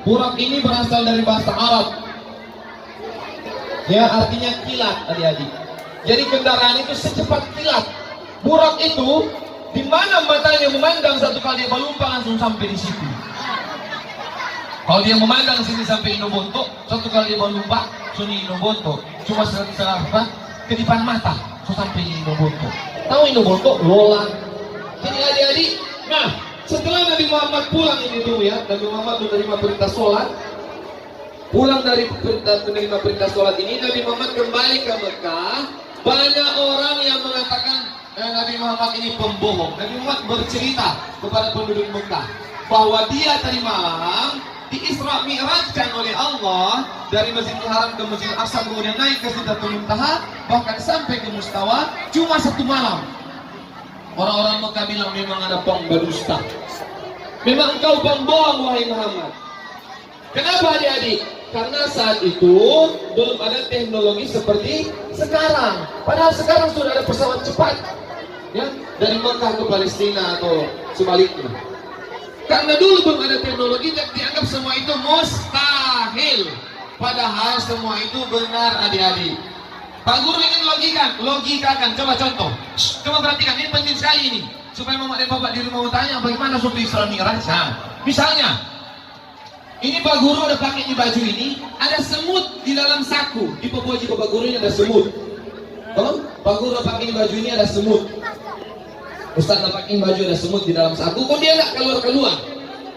Burak ini berasal dari bahasa Arab. Ya, artinya kilat, adik-adik. Jadi kendaraan itu secepat kilat. Burak itu di mana matanya memandang satu kali dia berlumpang langsung sampai di situ. Kalau dia memandang sini sampai Inobonto, satu kali dia berlumpang, sini Inobonto. Cuma apa? Kedipan mata, so sampai di Inobonto. Tahu Inobonto? Lola. Jadi adik-adik, nah setelah Nabi Muhammad pulang ini dulu ya, Nabi Muhammad menerima perintah sholat. Pulang dari menerima perintah sholat ini, Nabi Muhammad kembali ke Mekah. Banyak orang yang mengatakan Nabi Muhammad ini pembohong. Nabi Muhammad bercerita kepada penduduk Mekah bahwa dia tadi malam di Isra Mi'rajkan oleh Allah dari Masjidil Haram ke Masjidil Aqsa, kemudian naik ke Sidratul Muntaha, bahkan sampai ke Mustawa cuma satu malam. Orang-orang Mekah bilang memang ada pembadusta. Memang engkau pembohong wahai Muhammad. Kenapa adik-adik? Karena saat itu belum ada teknologi seperti sekarang. Padahal sekarang sudah ada pesawat cepat, ya, dari Mekah ke Palestina atau sebaliknya. Karena dulu belum ada teknologi, dianggap semua itu mustahil. Padahal semua itu benar adik-adik. Pak Guru ingin logikakan. Coba contoh. Coba perhatikan, ini penting sekali ini. Supaya mama dan bapak di rumah mau tanya bagaimana suatu Isra Mi'raj. Nah, misalnya, ini Pak Guru udah pakai di baju ini, ada semut di dalam saku. Di baju Pak Guru ini ada semut. Oh, Pak Guru udah pakai di baju ini ada semut. Ustaz udah pakai baju ada semut di dalam saku. Kok dia nggak keluar?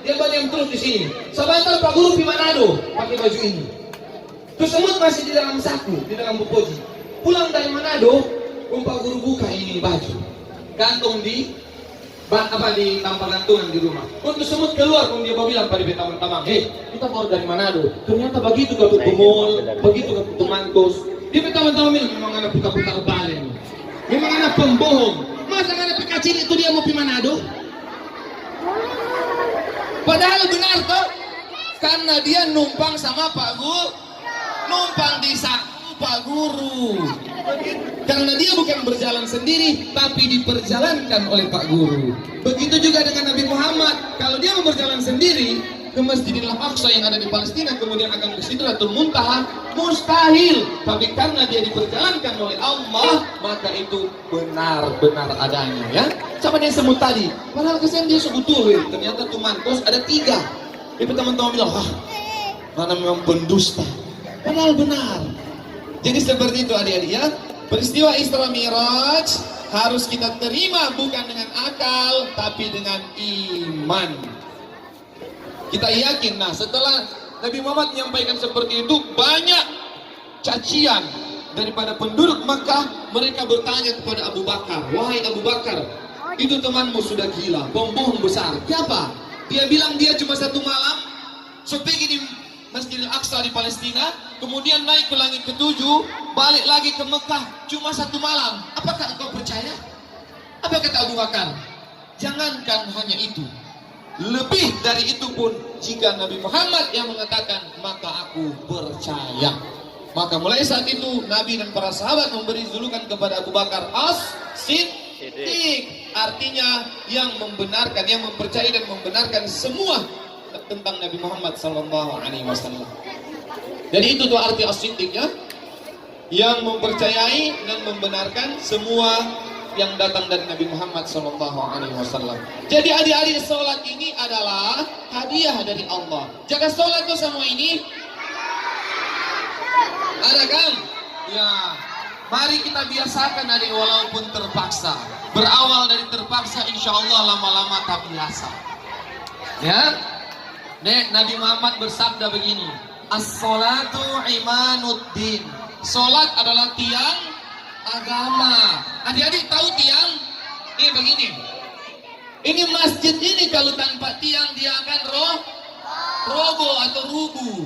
Dia banyak terus di sini. Sebentar Pak Guru di Manado pakai baju ini. Terus semut masih di dalam saku, di dalam bupoji. Pulang dari Manado, Pak Guru buka ini baju, gantung di tampang gantungan di rumah. Untuk semut keluar, dia bilang pada teman-teman, kita baru dari Manado. Ternyata begitu ke Bumol, begitu ke Mantos. Dia teman-teman bilang, memang anak putar-putar balik. Memang anak pembohong. Masa anak kecil itu dia mau pergi Manado? Padahal benar toh, karena dia numpang sama Pak Guru, numpang di saku Pak Guru. Karena dia bukan berjalan sendiri, tapi diperjalankan oleh Pak Guru. Begitu juga dengan Nabi Muhammad. Kalau dia mau berjalan sendiri ke Masjidil Aqsa yang ada di Palestina, kemudian akan ke Sidratul Muntaha, mustahil. Tapi karena dia diperjalankan oleh Allah, maka itu benar-benar adanya, ya. Sama dia semut tadi. Padahal kesan dia sebutul, ternyata tumantos ada 3. Tapi teman-teman bilang, mana memang pendusta. Padahal benar. Jadi seperti itu adik-adik, ya. Peristiwa Isra Mi'raj harus kita terima bukan dengan akal, tapi dengan iman. Kita yakin. Nah, setelah Nabi Muhammad menyampaikan seperti itu, banyak cacian daripada penduduk Makkah. Mereka bertanya kepada Abu Bakar, wahai Abu Bakar, itu temanmu sudah gila, pembohong besar. Siapa? Dia bilang dia cuma satu malam pergi di Masjidil Aqsa di Palestina, kemudian naik ke langit ke-7, balik lagi ke Mekah cuma satu malam. Apakah engkau percaya? Apa kata Abu Bakar? Jangankan hanya itu, lebih dari itu pun jika Nabi Muhammad yang mengatakan, maka aku percaya. Maka mulai saat itu Nabi dan para sahabat memberi julukan kepada Abu Bakar As-Siddiq, artinya yang membenarkan, yang mempercayai dan membenarkan semua tentang Nabi Muhammad SAW. Jadi itu tuh arti As-Siddiq, ya, yang mempercayai dan membenarkan semua yang datang dari Nabi Muhammad SAW. Jadi adik-adik, sholat ini adalah hadiah dari Allah. Jaga sholat tuh semua ini ada kan? Ya, mari kita biasakan adik, walaupun terpaksa. Berawal dari terpaksa, insya Allah lama-lama tak biasa. Ya, Nek, Nabi Muhammad bersabda begini, as-sholatu imanuddin. Sholat adalah tiang agama. Adik-adik tahu tiang? Ini begini. Ini masjid ini kalau tanpa tiang dia akan roboh atau rubuh.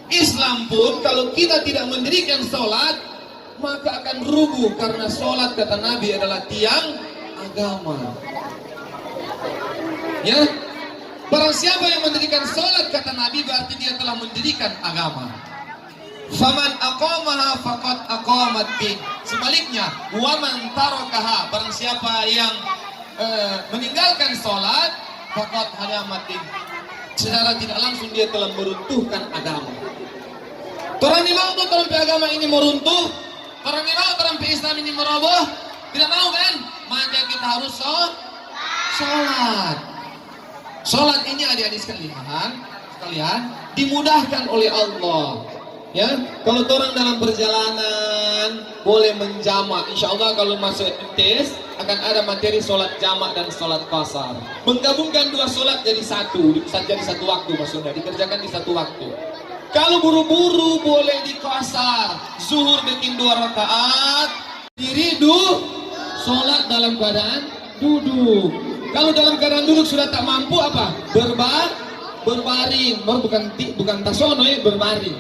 Islam pun kalau kita tidak mendirikan sholat, maka akan rubuh. Karena sholat kata Nabi adalah tiang agama. Ya, barang siapa yang mendirikan sholat kata Nabi, berarti dia telah mendirikan agama. Faman aqamaha faqad aqamat din. Sebaliknya, waman tarakaha, barang siapa yang meninggalkan sholat, faqad hadamat din, secara tidak langsung dia telah meruntuhkan agama. Orang yang mau tuh orang agama ini meruntuh, orang yang mau orang Islam ini meroboh, tidak mau kan? Maka kita harus sholat. Sholat ini adik-adik sekalian dimudahkan oleh Allah. Ya, kalau orang dalam perjalanan boleh menjamak. Insya Allah kalau masuk tes akan ada materi sholat jamak dan sholat qasar. Menggabungkan dua sholat jadi satu waktu, maksudnya dikerjakan di satu waktu. Kalau buru-buru boleh di qasar. Zuhur bikin 2 rakaat, diri sholat dalam keadaan duduk. Kalau dalam keadaan duduk sudah tak mampu apa? Berbaring. Bukan tasono ya, berbaring.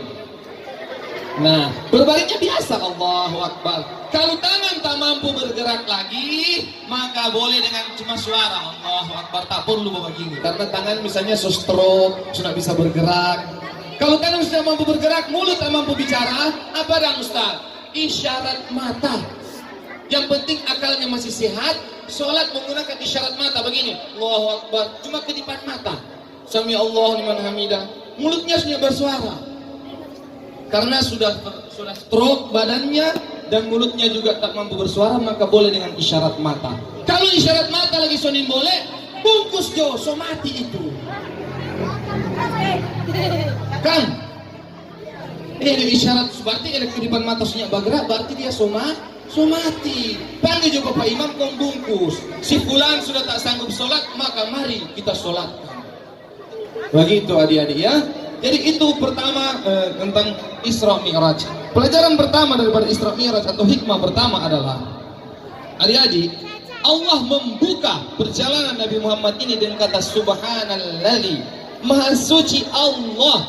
Nah, berbaringnya biasa, Allahu Akbar. Kalau tangan tak mampu bergerak lagi, maka boleh dengan cuma suara Allahu Akbar, tak perlu begini. Karena tangan misalnya stroke, sudah bisa bergerak. Kalau tangan sudah mampu bergerak, mulut tak mampu bicara, apa dan Ustaz? Isyarat mata. Yang penting akalnya masih sehat, sholat menggunakan isyarat mata begini. Allahu Akbar, cuma kedipan mata. Sami Allahu liman hamidah. Mulutnya sudah bersuara. Karena sudah stroke badannya dan mulutnya juga tak mampu bersuara, maka boleh dengan isyarat mata. Kalau isyarat mata lagi sonin boleh, bungkus jo, so mati itu. Kan? Ini isyarat berarti ada kedipan mata sunya bergerak, berarti dia so mati. Panggil jo Bapak Imam kong bungkus. Si fulan sudah tak sanggup sholat, maka mari kita sholatkan. Begitu adik-adik ya. Jadi itu pertama tentang Isra Mi'raj. Pelajaran pertama daripada Isra Mi'raj atau hikmah pertama adalah, adik-adik, Allah membuka perjalanan Nabi Muhammad ini dengan kata Subhanalladzi, Maha Suci Allah.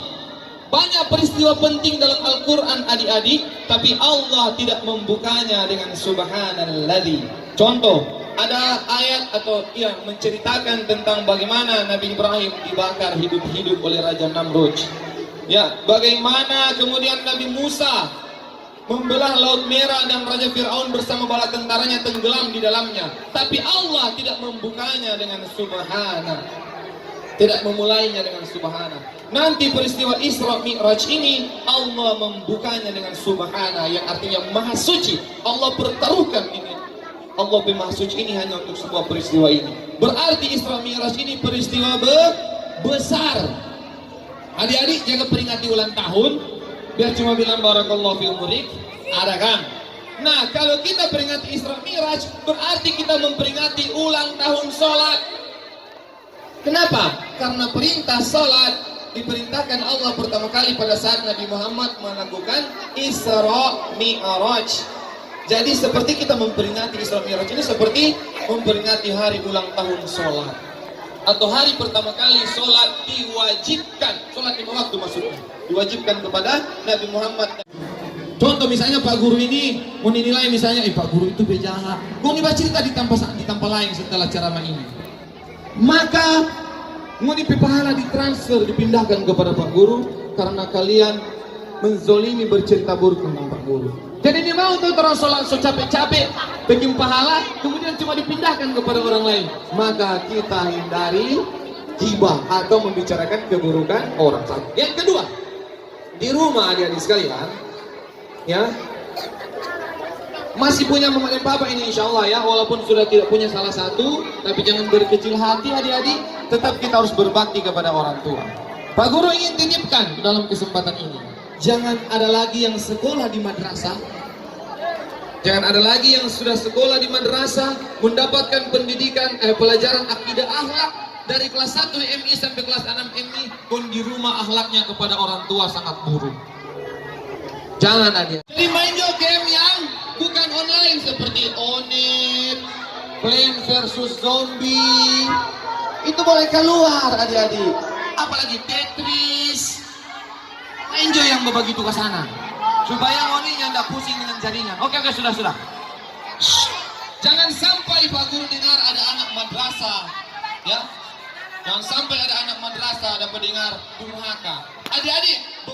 Banyak peristiwa penting dalam Al-Quran adik-adik, tapi Allah tidak membukanya dengan Subhanalladzi. Contoh, ada ayat atau menceritakan tentang bagaimana Nabi Ibrahim dibakar hidup-hidup oleh Raja Namrud. Ya, bagaimana kemudian Nabi Musa membelah Laut Merah dan Raja Fir'aun bersama bala tentaranya tenggelam di dalamnya. Tapi Allah tidak membukanya dengan Subhana. Tidak memulainya dengan Subhana. Nanti peristiwa Isra Mi'raj ini Allah membukanya dengan Subhana, yang artinya Maha Suci. Allah pertaruhkan ini. Allah Maha Suci ini hanya untuk sebuah peristiwa ini. Berarti Isra Mi'raj ini peristiwa besar. Adik-adik jaga peringati ulang tahun, biar cuma bilang barakallahu fi umurik, ada kan? Nah, kalau kita peringati Isra Mi'raj, berarti kita memperingati ulang tahun sholat. Kenapa? Karena perintah sholat diperintahkan Allah pertama kali pada saat Nabi Muhammad melakukan Isra Mi'raj. Jadi seperti kita memperingati Isra Mi'raj ini seperti memperingati hari ulang tahun sholat. Atau hari pertama kali sholat diwajibkan. Sholat 5 waktu maksudnya. Diwajibkan kepada Nabi Muhammad. Contoh misalnya Pak Guru ini mau dinilai misalnya, Pak Guru itu bejahat. Kau ini cerita di tempat lain setelah ceramah ini. Maka mau pahala ditransfer, dipindahkan kepada Pak Guru karena kalian menzolimi bercerita buruk tentang Pak Guru. Jadi dia mau tuh terus sholat so capek-capek bikin pahala, kemudian cuma dipindahkan kepada orang lain. Maka kita hindari ghibah atau membicarakan keburukan orang lain. Yang kedua, di rumah adik-adik sekalian, ya masih punya mama dan papa ini insya Allah ya, walaupun sudah tidak punya salah satu, tapi jangan berkecil hati adik-adik, tetap kita harus berbakti kepada orang tua. Pak Guru ingin titipkan dalam kesempatan ini, jangan ada lagi yang sekolah di madrasah. Jangan ada lagi yang sudah sekolah di madrasah, mendapatkan pendidikan, pelajaran akidah akhlak dari kelas 1 MI sampai kelas 6 MI, pun di rumah akhlaknya kepada orang tua sangat buruk. Jangan ada. Jadi main game yang bukan online seperti Onet, Plants vs Zombie, itu boleh keluar adik-adik. Apalagi Tetris. Enjoy yang begitu ke sana supaya oninya tidak pusing dengan jaringan. Oke, sudah. Shh. Jangan sampai Pak Guru dengar ada anak madrasah, ya. Jangan sampai ada anak madrasah dapat dengar durhaka. Adik-adik